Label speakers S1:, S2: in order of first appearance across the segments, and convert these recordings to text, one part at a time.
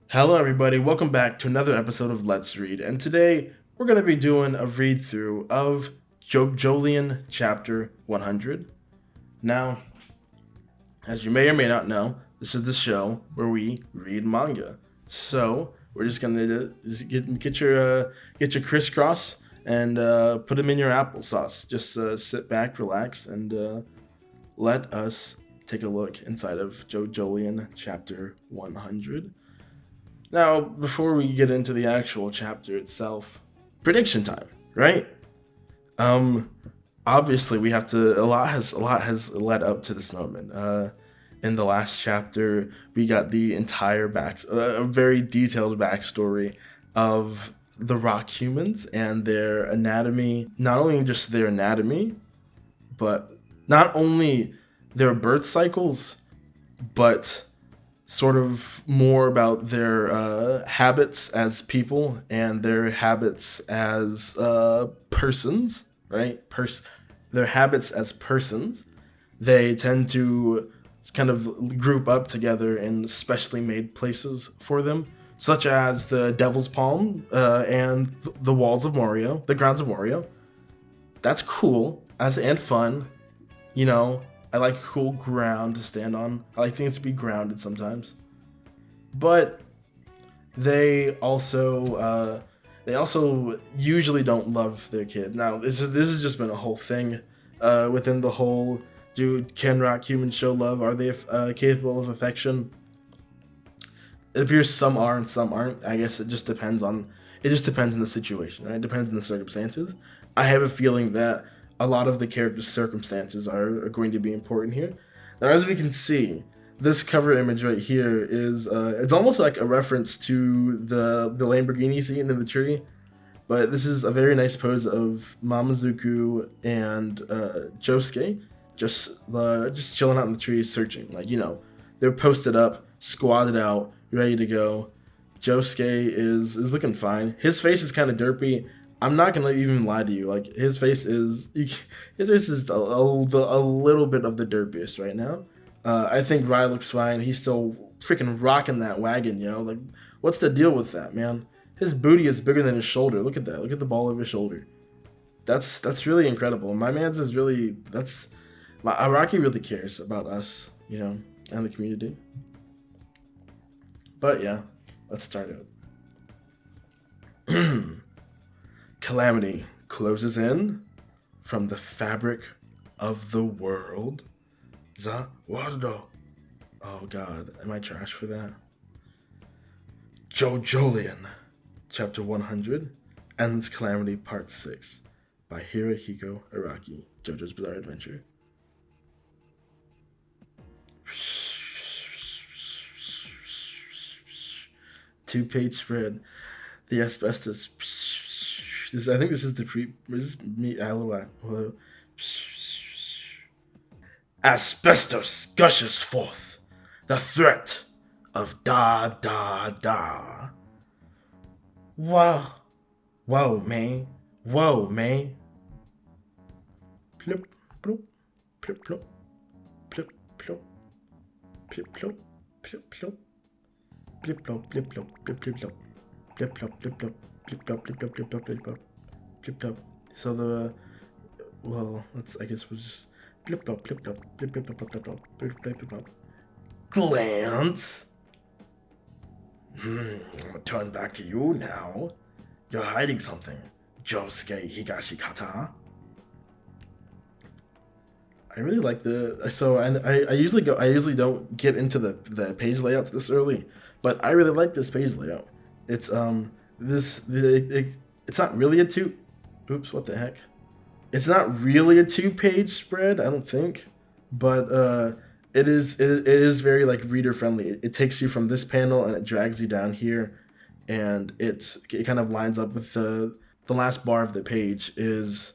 S1: Hello, everybody. Welcome back to another episode of Let's Read. And today we're going to be doing a read through of Jojolion chapter 100. Now, as you may or may not know, this is the show where we read manga. So we're just going to get your crisscross and put them in your applesauce. Just sit back, relax, and let us take a look inside of Jojolion chapter 100. Now, before we get into the actual chapter itself, prediction time, right? Um, Obviously we have to. A lot has led up to this moment. In the last chapter, we got the entire a very detailed backstory of the rock humans and their anatomy. Not only just their anatomy, but not only their birth cycles, but sort of more about their habits as people and their habits as persons, right? Their habits as persons. They tend to kind of group up together in specially made places for them, such as the Devil's Palm and the walls of Morio, the grounds of Morio. That's cool and fun, you know. I like cool ground to stand on. I like things to be grounded sometimes. But they also usually don't love their kid. Now this has just been a whole thing within the whole. Can rock humans show love? Are they capable of affection? It appears some are and some aren't. I guess it just depends on the situation, right? It depends on the circumstances. I have a feeling that a lot of the characters' circumstances are going to be important here. Now, as we can see, this cover image right here is it's almost like a reference to the Lamborghini scene in the tree, but this is a very nice pose of Mamazuku and Josuke just chilling out in the trees searching. Like, you know, they're posted up, squatted out, ready to go. Josuke is looking fine. His face is kind of derpy. I'm not gonna even lie to you. Like his face is a little bit of the derpiest right now. I think Rai looks fine. He's still freaking rocking that wagon, you know. Like, what's the deal with that, man? His booty is bigger than his shoulder. Look at that. Look at the ball of his shoulder. That's really incredible. My man's is really Araki really cares about us, you know, and the community. But yeah, let's start out. Calamity closes in from the fabric of the world. Zawardo. Oh god, am I trash for that? Jojolion, chapter 100, Ends Calamity Part 6, by Hirohiko Araki, JoJo's Bizarre Adventure. Two-page spread. The asbestos. I think this is the pre. This is me. Hello. Asbestos gushes forth. The threat of da da da. Whoa. Whoa, man. Whoa, man. Plop, plop, plop, plop, plop, plop, plop, plop, plop, plop. Blip plop, blip plop, blip blip plop, blip plop, blip plop, blip plop, blip plop, blip plop, blip plop, blip plop. So I guess we'll just blip plop, blip plop, blip blip plop, blip plop, blip blip plop. Glance. I'll turn back to you now. You're hiding something, Josuke Higashikata. I really like I usually don't get into the page layouts this early, but I really like this page layout. It's it's not really a two. Oops, what the heck? It's not really a 2-page spread, I don't think, but it is very like reader friendly. It takes you from this panel and it drags you down here, and it kind of lines up with the last bar of the page is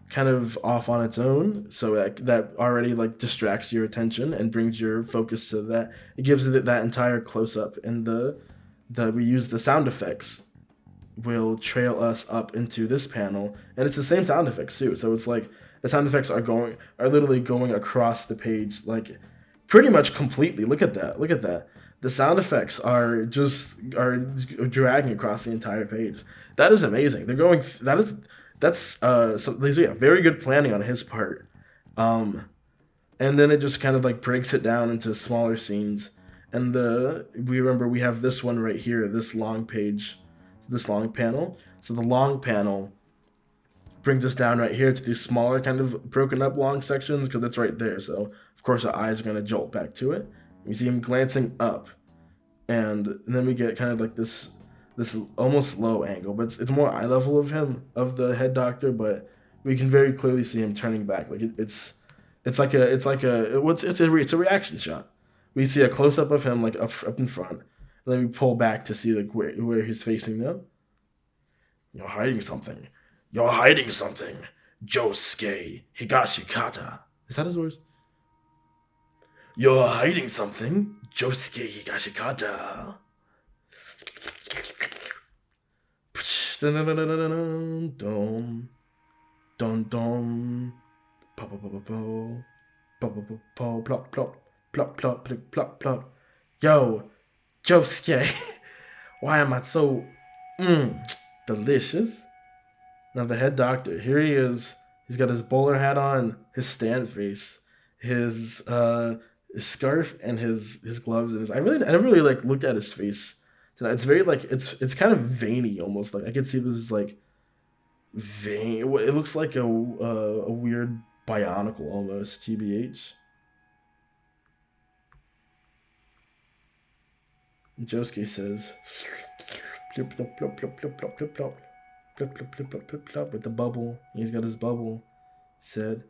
S1: kind of off on its own, so that already like distracts your attention and brings your focus to that. It gives it that entire close up, and we use the sound effects will trail us up into this panel, and it's the same sound effects too. So it's like the sound effects are literally going across the page, like pretty much completely. Look at that. The sound effects are dragging across the entire page. That is amazing. They're going. That's very good planning on his part. And then it just kind of like breaks it down into smaller scenes. And we have this one right here, this long page, this long panel. So the long panel brings us down right here to these smaller kind of broken up long sections because it's right there. So of course our eyes are going to jolt back to it. We see him glancing up, and then we get kind of like this almost low angle, but it's more eye level of him, of the head doctor, but we can very clearly see him turning back. Like it's a reaction shot. We see a close up of him like up in front, and then we pull back to see like where he's facing now. You're hiding something. You're hiding something. Josuke Higashikata. Is that his words? You're hiding something. Josuke Higashikata. Dum dum dum. Plop plop plop plop plop plop plop. Yo, Josuke. Why am I so delicious? Now the head doctor, here he is. He's got his bowler hat on, his stand face, his scarf, and his gloves. And I never really like looked at his face. It's very like it's kind of veiny almost. Like I could see this is like vein. It looks like a weird bionicle almost. TBH. And Josuke says, plop plop plop plop plop plop plop plop. Plop, plop, plop, plop, plop, plop, with the bubble. He's got his bubble. Said,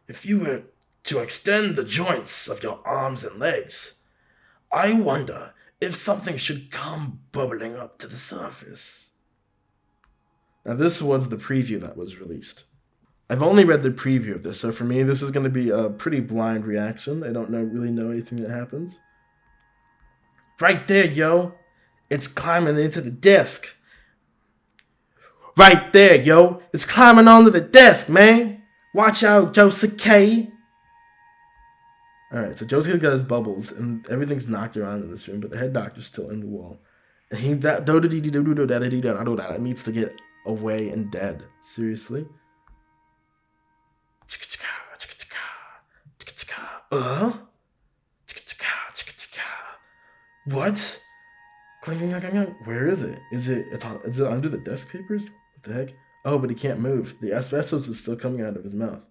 S1: if you were to extend the joints of your arms and legs, I wonder if something should come bubbling up to the surface. Now this was the preview that was released. I've only read the preview of this, so for me this is going to be a pretty blind reaction. I don't really know anything that happens. Right there, yo. It's climbing into the desk. Right there, yo. It's climbing onto the desk, man. Watch out, Josuke. Alright, so Josuke's got his bubbles, and everything's knocked around in this room, but the head doctor's still in the wall. And that needs to get away and dead. Seriously? What? Where is it? Is it under the desk papers? What the heck? Oh, but he can't move. The asbestos is still coming out of his mouth.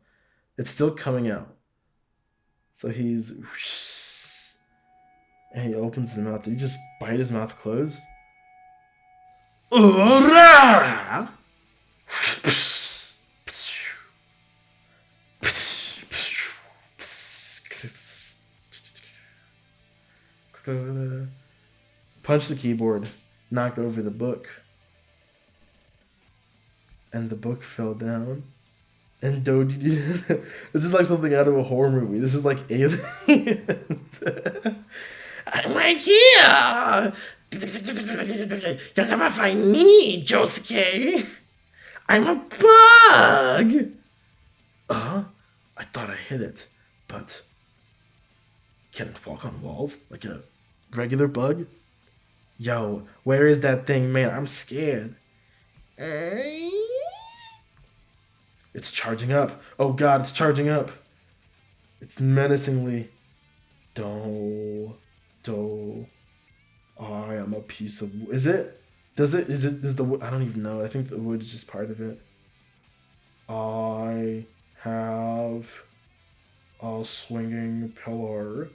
S1: It's still coming out. So he's... And he opens his mouth. Did he just bite his mouth closed? Punched the keyboard, knocked over the book, and the book fell down. And Doji, this is like something out of a horror movie. This is like Aliens. I'm right here. You'll never find me, Josuke. I'm a bug. I thought I hit it, but can it walk on walls like a regular bug? Yo, where is that thing, man? I'm scared. It's charging up. Oh god, it's charging up. It's menacingly. I am a piece of... Is it? Is the... I don't even know. I think the wood is just part of it. I have a swinging pillar.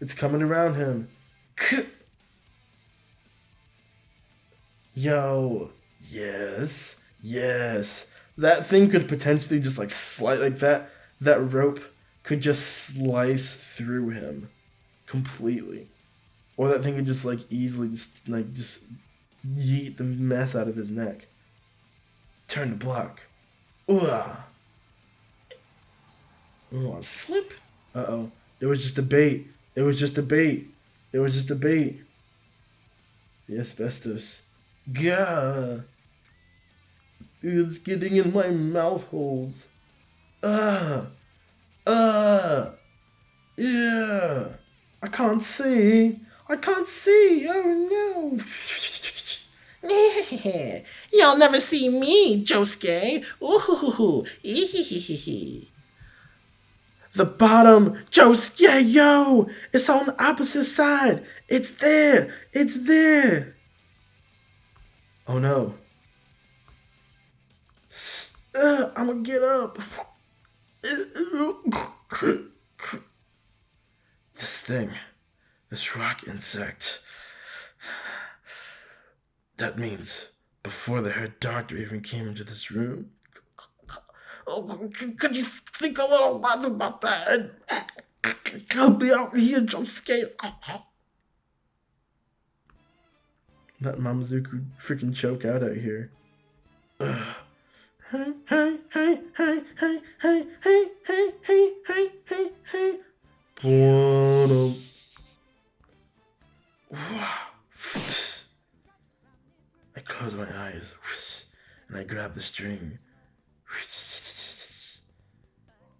S1: It's coming around him. Yo, yes. That thing could potentially just like slice, like that rope could just slice through him completely. Or that thing could just like easily just yeet the mess out of his neck. Turn to block. Ooh, slip. Uh-oh. It was just a bait. The asbestos. Gah. It's getting in my mouth holes. Ah! Ah! Yeah! I can't see! I can't see! Oh no!
S2: You'll never see me, Josuke. Ooh, ee.
S1: The bottom! Josuke, yo! It's on the opposite side! It's there! It's there! Oh no. I'm gonna get up. This thing. This rock insect. That means before the head doctor even came into this room.
S2: Oh, could you think a little less about that?
S1: Help me out here, Josuke. Let Mamazuku freaking choke out here. Hey, hey, hey, hey, hey, hey, hey, hey, hey, hey, hey, hey. Buono. I close my eyes and I grab the string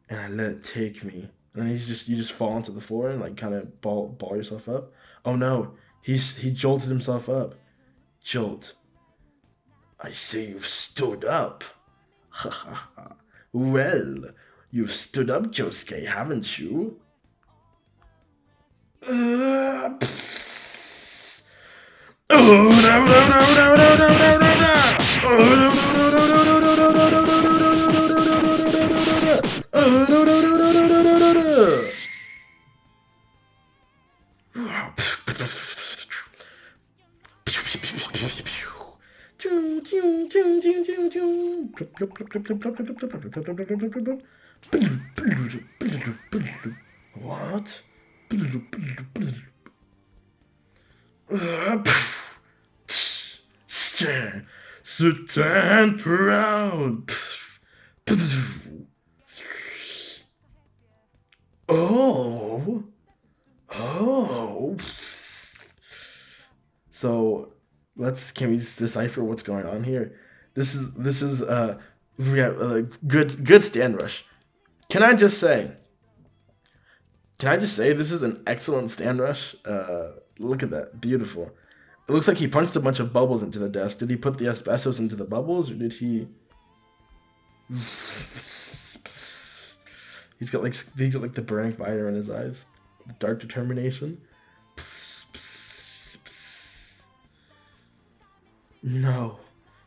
S1: and I let it take me. And you just fall onto the floor and like kind of ball yourself up. Oh no, he jolted himself up. Jolt. I see you've stood up. Ha ha ha. Well, you've stood up, Josuke, haven't you? Oh no no no no no no no no no! Oh no no no no no no no no no no no no no! Oh no no no no no no no no no! What? Stand proud. Oh. Oh. So can we just decipher what's going on here? This is we have a good stand rush. Can I just say this is an excellent stand rush? Look at that, beautiful. It looks like he punched a bunch of bubbles into the desk. Did he put the asbestos into the bubbles, or did he? He's got like the burning fire in his eyes, the dark determination. No,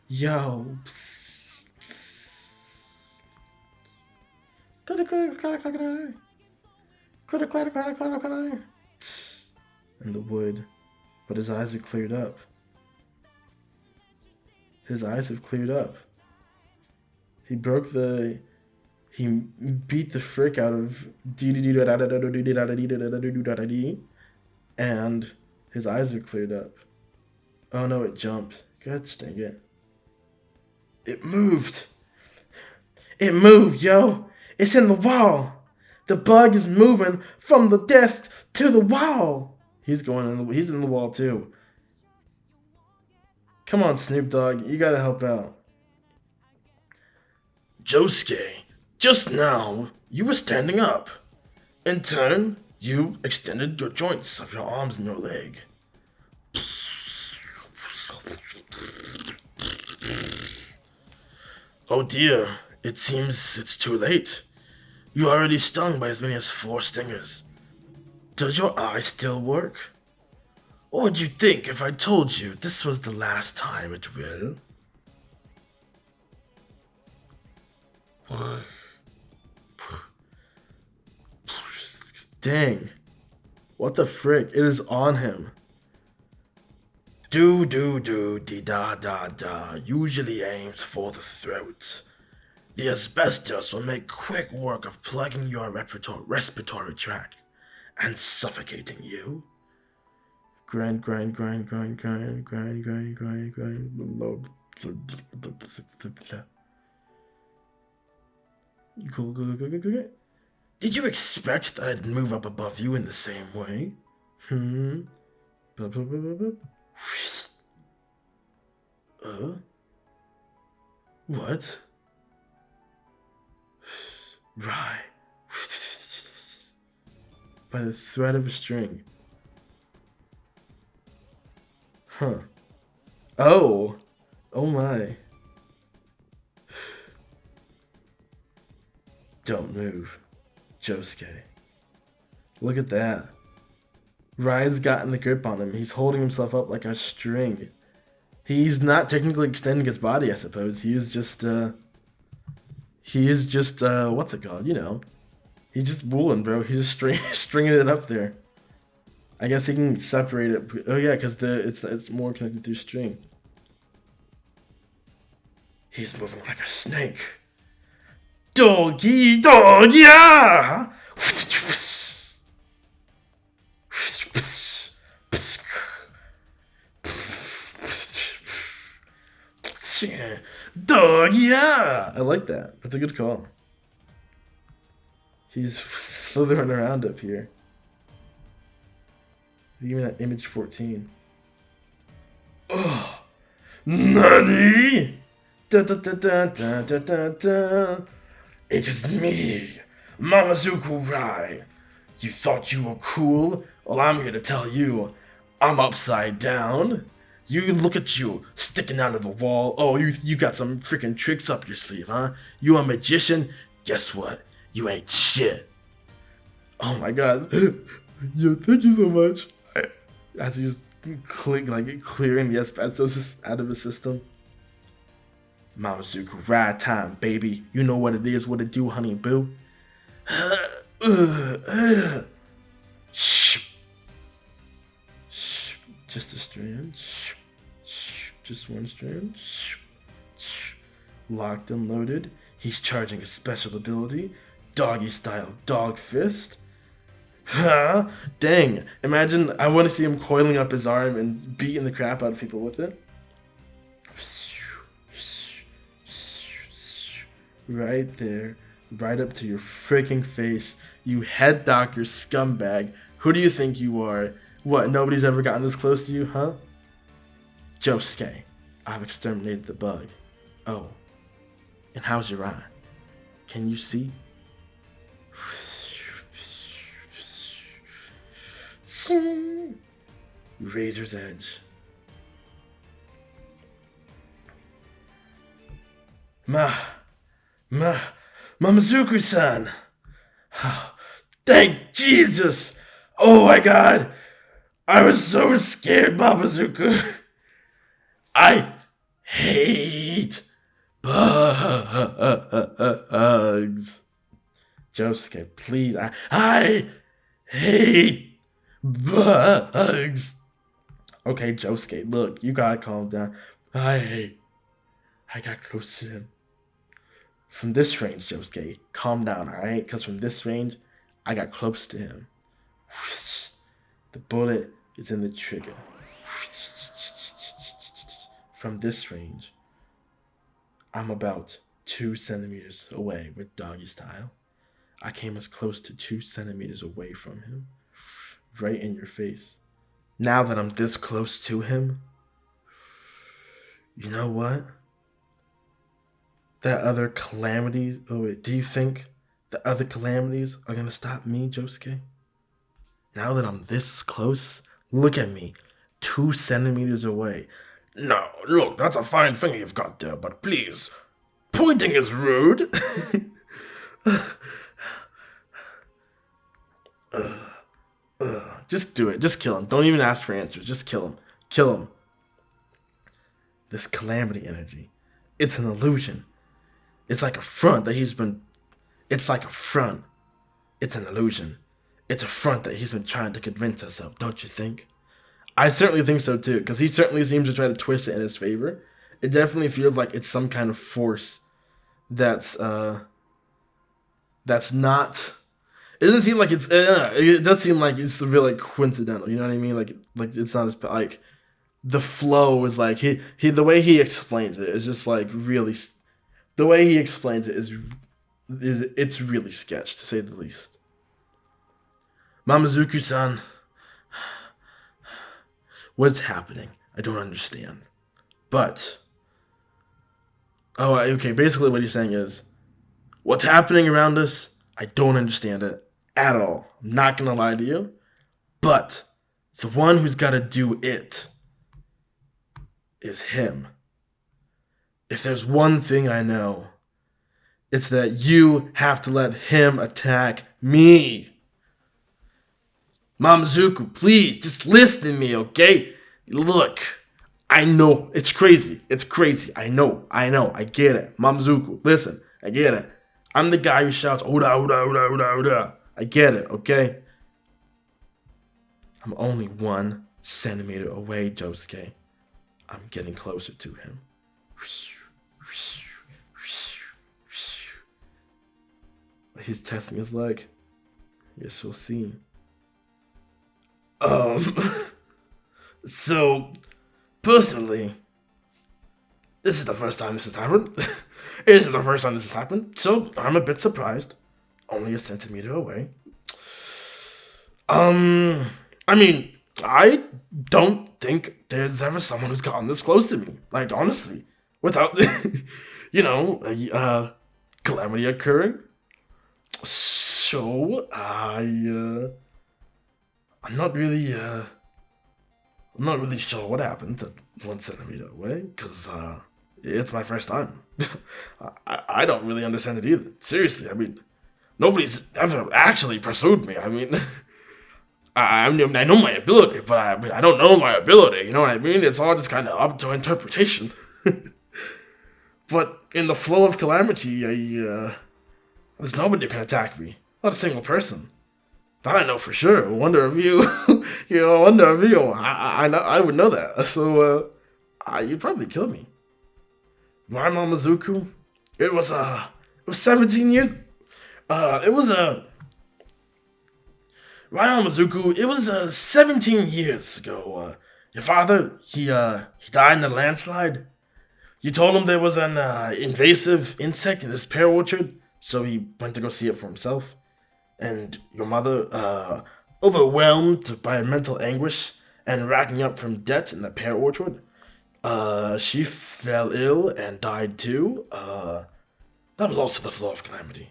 S1: yo. In the wood, but his eyes are cleared up. His eyes have cleared up. He beat the frick out of and his eyes are cleared up. Oh no, it jumped. God dang it. It moved. It moved, yo. It's in the wall. The bug is moving from the desk to the wall. He's in the wall too. Come on, Snoop Dogg, you gotta help out. Josuke, just now you were standing up. In turn, you extended your joints of your arms and your leg. Oh dear, it seems it's too late. You're already stung by as many as 4 stingers. Does your eye still work? What would you think if I told you this was the last time it will? Dang. What the frick? It is on him. Do, usually aims for the throat. The asbestos will make quick work of plugging your respiratory tract and suffocating you. Grind. Go. Did you expect that I'd move up above you in the same way? What? Rai. By the thread of a string. Huh. Oh. Oh my. Don't move. Josuke. Look at that. Rai's gotten the grip on him. He's holding himself up like a string. He's not technically extending his body, I suppose. He is just, what's it called? You know. He's just wooling, bro. He's just stringing it up there. I guess he can separate it. Oh yeah, because it's more connected through string. He's moving like a snake. Doggy dog, yeah! Dog, yeah! I like that. That's a good call. He's slithering around up here. Give me that image 14. Oh, Nani? Da da da da da da da da. It is me, Mamazuku Rai. You thought you were cool? Well, I'm here to tell you, I'm upside down. You look at you, sticking out of the wall. Oh, you got some freaking tricks up your sleeve, huh? You a magician? Guess what? You ain't shit. Oh my god. Yo, thank you so much. As he's clearing the asbestos out of his system. Mamazuku, ride time, baby. You know what it is, what it do, honey boo. Shh. Shh. Just a strand. Shh. Shh. Just one strand. Shh. Shh. Locked and loaded. He's charging a special ability. Doggy style dog fist. Huh? Dang. Imagine, I want to see him coiling up his arm and beating the crap out of people with it. Right there. Right up to your freaking face. You head doctor scumbag. Who do you think you are? What, nobody's ever gotten this close to you, huh? Josuke, I've exterminated the bug. Oh. And how's your eye? Can you see? Razor's edge. Mamazuku-san. Thank Jesus. Oh my god. I was so scared, Mamazuku. I hate bugs. Josuke, please. I hate bugs. Okay, Josuke, look, you gotta calm down. I got close to him. From this range, Josuke, calm down, alright? Because from this range, I got close to him. The bullet is in the trigger. From this range, I'm about 2 centimeters away with doggy style. I came as close to 2 centimeters away from him. Right in your face. Now that I'm this close to him, you know what? That other calamities. Oh wait, do you think the other calamities are gonna stop me, Josuke? Now that I'm this close, look at me, 2 centimeters away.
S2: No, look, that's a fine thing you've got there, but please, pointing is rude.
S1: Just do it. Just kill him. Don't even ask for answers. Just kill him. Kill him. This calamity energy. It's an illusion. It's like a front that he's been... It's like a front. It's an illusion. It's a front that he's been trying to convince us of, don't you think? I certainly think so too, because he certainly seems to try to twist it in his favor. It definitely feels like it's some kind of force that's not... It doesn't seem like it's... it does seem like it's really coincidental, you know what I mean? Like it's not as... Like, the flow is like... He the way he explains it is just like really... The way he explains it is it's really sketch, to say the least. Mamazuku-san, what's happening? I don't understand. But Oh, okay. Basically, what he's saying is, what's happening around us, I don't understand it at all. I'm not gonna lie to you. But the one who's gotta do it is him. If there's one thing I know, it's that you have to let him attack me. Mamazuku, please, just listen to me, okay? Look, I know, it's crazy. It's crazy. I know, I get it. Mamazuku, listen, I get it. I'm the guy who shouts, Oda, Oda, Oda, Oda, Oda. I get it, okay? I'm only 1 centimeter away, Josuke. I'm getting closer to him. He's testing his leg. Yes, we'll see. So, personally, this is the first time this has happened. This is the first time this has happened, so I'm a bit surprised. Only 1 centimeter away. I mean, I don't think there's ever someone who's gotten this close to me. Like, honestly, without, calamity occurring. So, I'm not really sure what happened at 1 centimeter away, because, it's my first time. I don't really understand it either. Seriously, I mean, nobody's ever actually pursued me. I mean, I know my ability, but I don't know my ability. You know what I mean? It's all just kind of up to interpretation. But in the flow of calamity, there's nobody who can attack me. Not a single person. That I know for sure. I wonder if you, I would know that. So, you'd probably kill me. Rai Mamazuku, it was 17 years. Rai Mamazuku, it was 17 years ago. Your father, he died in a landslide. You told him there was an invasive insect in his pear orchard, so he went to go see it for himself. And your mother, overwhelmed by mental anguish and racking up from debt in the pear orchard, she fell ill and died too. That was also the flow of calamity.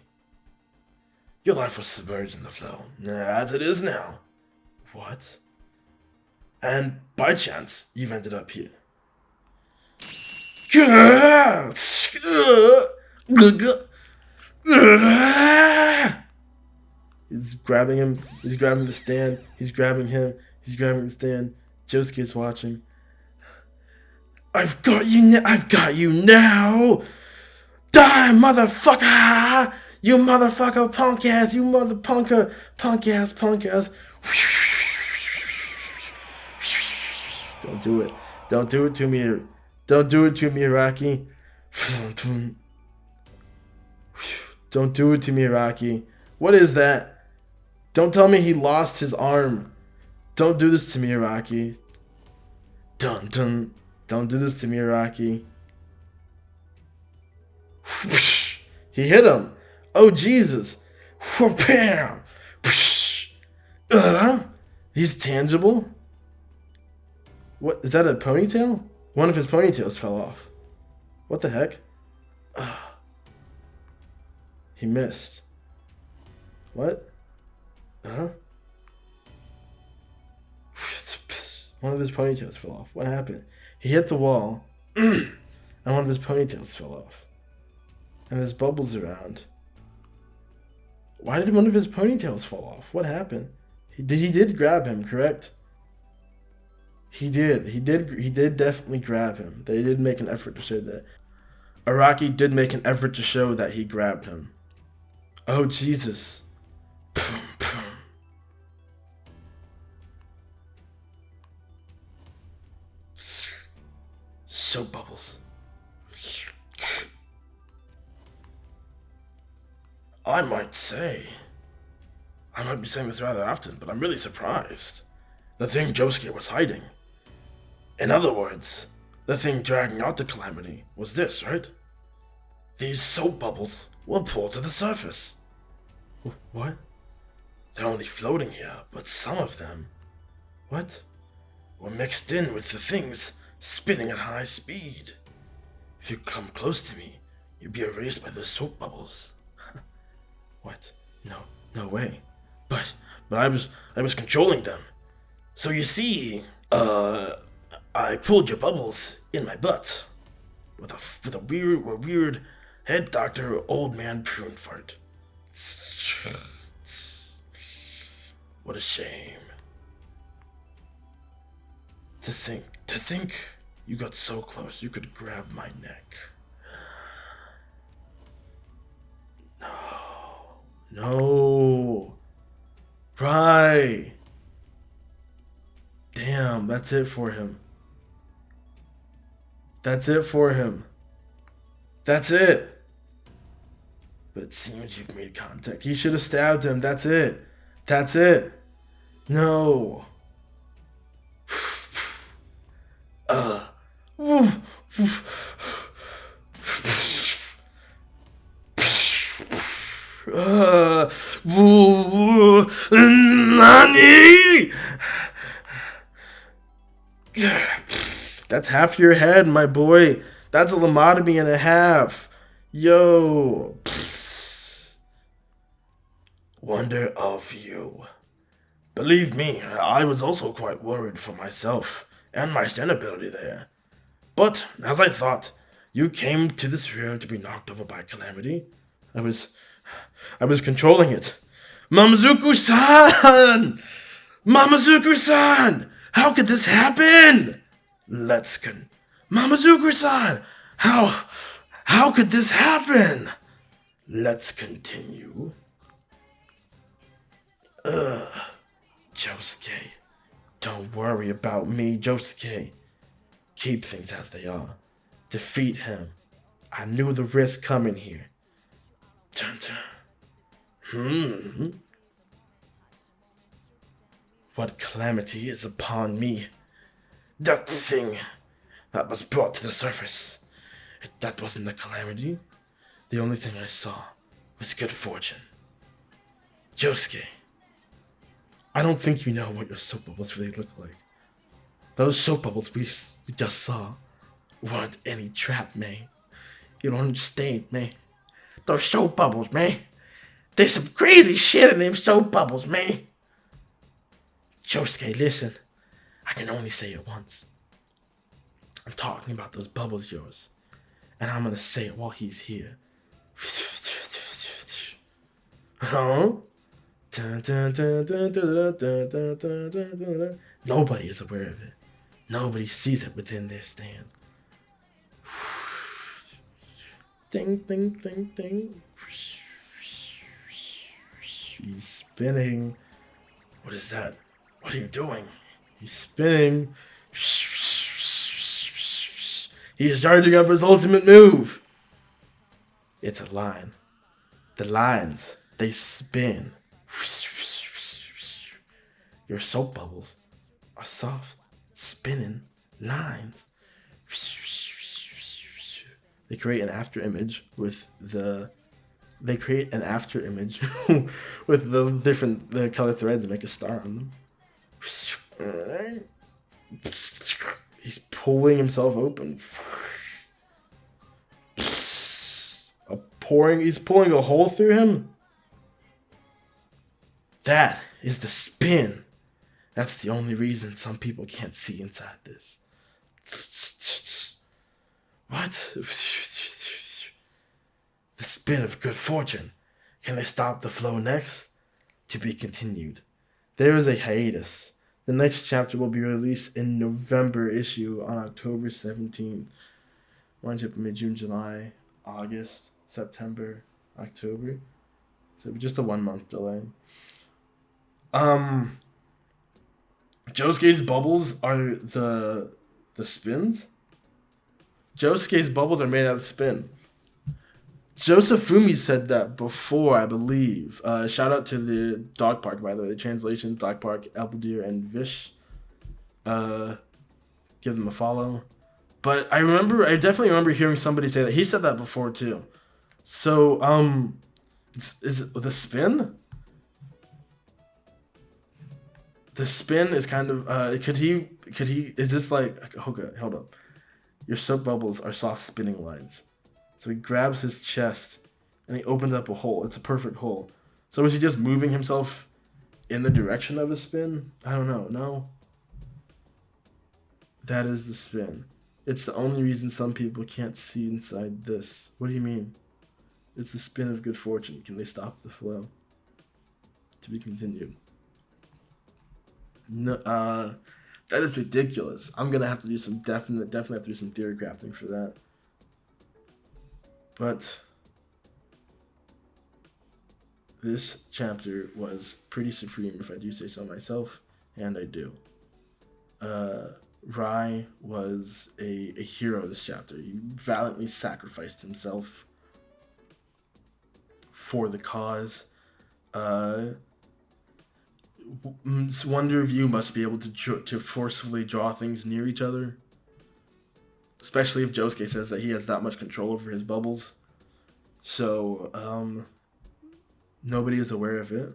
S1: Your life was submerged in the flow, as it is now. What? And by chance, you've ended up here. He's grabbing him. He's grabbing the stand. He's grabbing him. He's grabbing the stand. Josuke's watching. I've got you. I've got you now. Die, motherfucker! You motherfucker, punk ass! You mother punker, punk ass, punk ass! Don't do it. Don't do it to me. Don't do it to me, Iraqi. Don't do it to me, Iraqi. What is that? Don't tell me he lost his arm. Don't do this to me, Iraqi. Dun dun. Don't do this to me, Iraqi. He hit him. Oh, Jesus. Bam. He's tangible. What? Is that a ponytail? One of his ponytails fell off. What the heck? He missed. What? One of his ponytails fell off. What happened? He hit the wall, and one of his ponytails fell off. And there's bubbles around. Why did one of his ponytails fall off? What happened? He did grab him, correct? He did definitely grab him. They did make an effort to show that. Araki did make an effort to show that he grabbed him. Oh, Jesus. Soap bubbles. I might be saying this rather often, but I'm really surprised. The thing Josuke was hiding. In other words, the thing dragging out the calamity was this, right? These soap bubbles will pull to the surface. What? They're only floating here, but some of them... What? Were mixed in with the things spinning at high speed. If you come close to me, you'll be erased by the soap bubbles. What? No way. But I was controlling them. So you see, I pulled your bubbles in my butt with a weird head doctor old man prune fart. What a shame. To think you got so close you could grab my neck. No. Right. Damn, that's it for him. That's it. But it seems you've made contact. He should have stabbed him. That's it. No. Nani? That's half your head, my boy. That's a lobotomy and a half. Yo. Wonder of you. Believe me, I was also quite worried for myself and my stand ability there. But, as I thought, you came to this room to be knocked over by calamity. I was controlling it. Mamazuku-san! How could this happen? Mamazuku-san! How could this happen? Let's continue. Josuke. Don't worry about me, Josuke. Keep things as they are. Defeat him. I knew the risk coming here. What calamity is upon me? That thing that was brought to the surface. That wasn't a calamity. The only thing I saw was good fortune. Josuke, I don't think you know what your soap bubbles really look like. Those soap bubbles we just saw weren't any trap, man. You don't understand, man. Those soap bubbles, man. There's some crazy shit in them soap bubbles, man. Josuke, listen. I can only say it once. I'm talking about those bubbles of yours. And I'm gonna say it while he's here. Huh? Nobody is aware of it. Nobody sees it within their stand. Ding, ding, ding, ding. He's spinning. What is that? What are you doing? He's spinning. He is charging up his ultimate move. It's a line. The lines, they spin. Your soap bubbles are soft, spinning lines. They create an after image with the color threads and make a star on them. He's pulling himself open. He's pulling a hole through him. That is the spin. That's the only reason some people can't see inside this. What? The spin of good fortune. Can they stop the flow next? To be continued. There is a hiatus. The next chapter will be released in November issue on October 17th. March, April, May, June, July, August, September, October. So just a 1 month delay. Josuke's bubbles are the spins. Josuke's bubbles are made out of spin. Josefumi said that before, I believe. Shout out to the dog park, by the way. The translation, dog park, Eldeer, and Vish. Give them a follow. But I definitely remember hearing somebody say that. He said that before too. So, is it the spin? The spin is kind of, is this like, okay, hold up. Your soap bubbles are soft spinning lines. So he grabs his chest and he opens up a hole. It's a perfect hole. So is he just moving himself in the direction of his spin? I don't know. No. That is the spin. It's the only reason some people can't see inside this. What do you mean? It's the spin of good fortune. Can they stop the flow? To be continued. No, that is ridiculous. I'm gonna have to do some definitely have to do some theory crafting for that. But this chapter was pretty supreme, if I do say so myself, and I do. Rai was a hero this chapter. He valiantly sacrificed himself for the cause. Wonder of you must be able to forcefully draw things near each other, especially if Josuke says that he has that much control over his bubbles. So nobody is aware of it.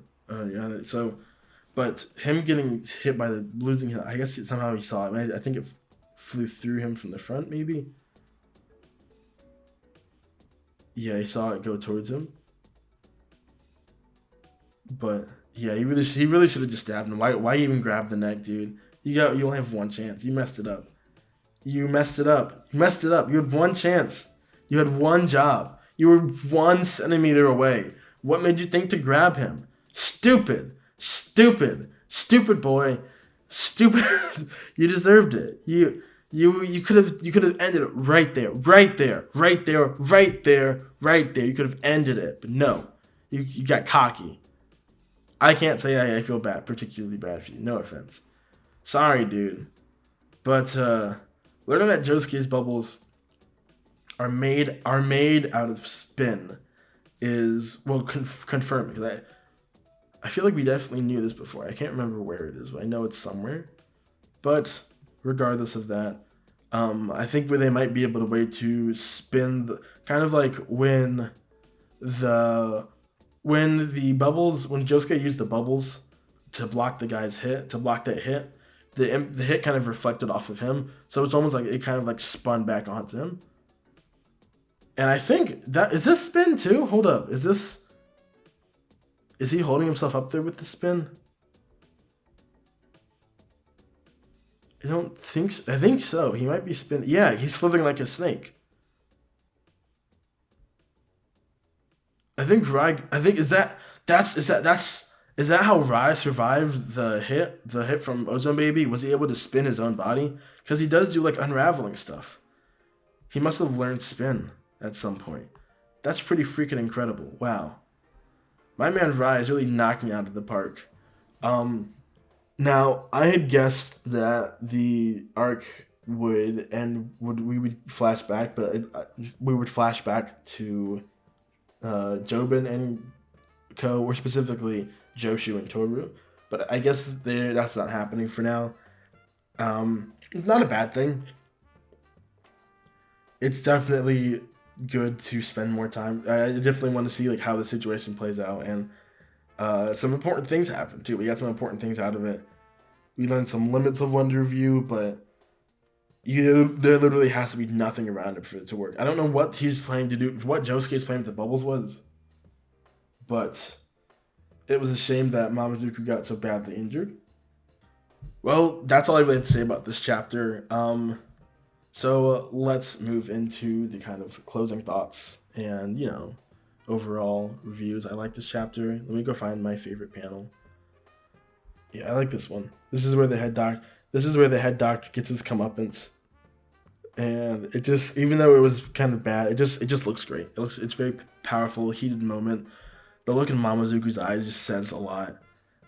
S1: But him getting hit by losing him, I guess somehow he saw it. I think it flew through him from the front, maybe. Yeah, he saw it go towards him. But yeah, he really should have just stabbed him. Why even grab the neck, dude? You only have one chance. You messed it up. You messed it up. You had one chance. You had one job. You were 1 centimeter away. What made you think to grab him? Stupid boy. Stupid. You deserved it. You could have ended it right there. You could have ended it, but no. You got cocky. I can't say I feel particularly bad for you. No offense. Sorry, dude. But learning that Josuke's bubbles are made out of spin is, well, confirmed. Because I feel like we definitely knew this before. I can't remember where it is, but I know it's somewhere. But regardless of that, I think where they might be able to way to spin kind of like when Josuke used the bubbles to block the guy's hit, the hit kind of reflected off of him. So it's almost like it kind of like spun back onto him. And I think is this spin too? Hold up. Is he holding himself up there with the spin? I don't think so. I think so. He might be spinning. Yeah, he's slithering like a snake. Is that how Rai survived the hit from Ozone Baby? Was he able to spin his own body? Because he does do like unraveling stuff. He must have learned spin at some point. That's pretty freaking incredible. Wow. My man Rai has really knocked me out of the park. Now I had guessed that the arc would end. We would flash back, but we would flash back to Jobin and Co, or specifically Joshu and Toru, but I guess that's not happening for now. Not a bad thing. It's definitely good to spend more time. I definitely want to see like how the situation plays out, and some important things happen too. We got some important things out of it. We learned some limits of Wonder View, but there literally has to be nothing around it for it to work. I don't know what he's planning to do, what Josuke's plan with the bubbles was, but it was a shame that Mamazuku got so badly injured. Well, that's all I really have to say about this chapter. So let's move into the kind of closing thoughts and, overall reviews. I like this chapter. Let me go find my favorite panel. Yeah, I like this one. This is where the head doctor gets his comeuppance. And it just, even though it was kind of bad, it just looks great. It's very powerful, heated moment. The look in Mamazuku's eyes just says a lot.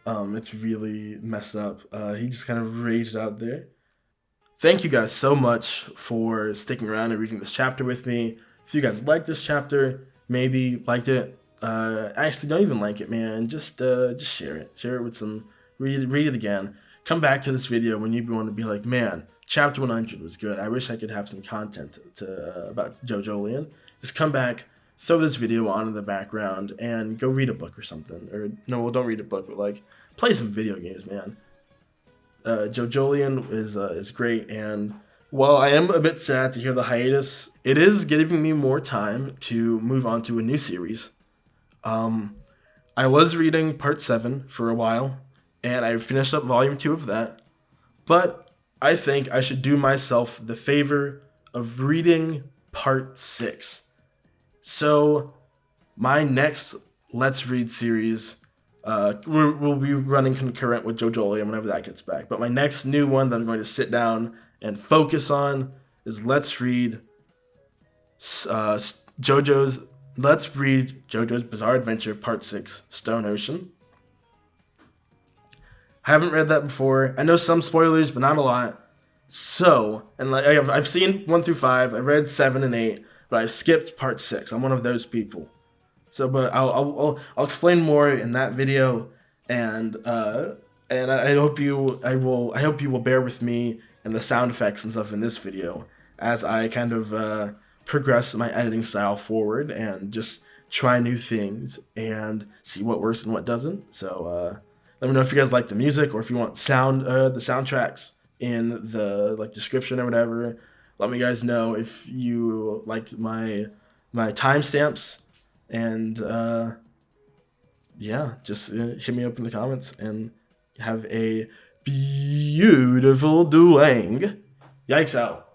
S1: It's really messed up. He just kind of raged out there. Thank you guys so much for sticking around and reading this chapter with me. If you guys liked this chapter, maybe liked it, actually don't even like it, man. Just share it. Share it with some. Read it again. Come back to this video when you want to be like, man, chapter 100 was good. I wish I could have some content about Jojolion. Just come back, throw this video on in the background, and go read a book or something. Or no, well, don't read a book, but like play some video games, man. Jojolion is great, and While I am a bit sad to hear the hiatus, it is giving me more time to move on to a new series. Um, I was reading part 7 for a while, and I finished up volume 2 of that, but I think I should do myself the favor of reading part 6. So, my next Let's Read series, we'll be running concurrent with Jojolion whenever that gets back, but my next new one that I'm going to sit down and focus on is Let's Read JoJo's Bizarre Adventure Part 6 Stone Ocean. I haven't read that before. I know some spoilers, but not a lot. So, and like I've seen 1 through 5, I read 7 and 8, but I've skipped Part 6. I'm one of those people. So, but I'll explain more in that video, and I hope you will bear with me and the sound effects and stuff in this video as I kind of progress my editing style forward and just try new things and see what works and what doesn't. So let me know if you guys like the music or if you want the soundtracks in the description or whatever. Let me guys know if you liked my timestamps, and yeah, just hit me up in the comments and have a beautiful doing. Yikes out.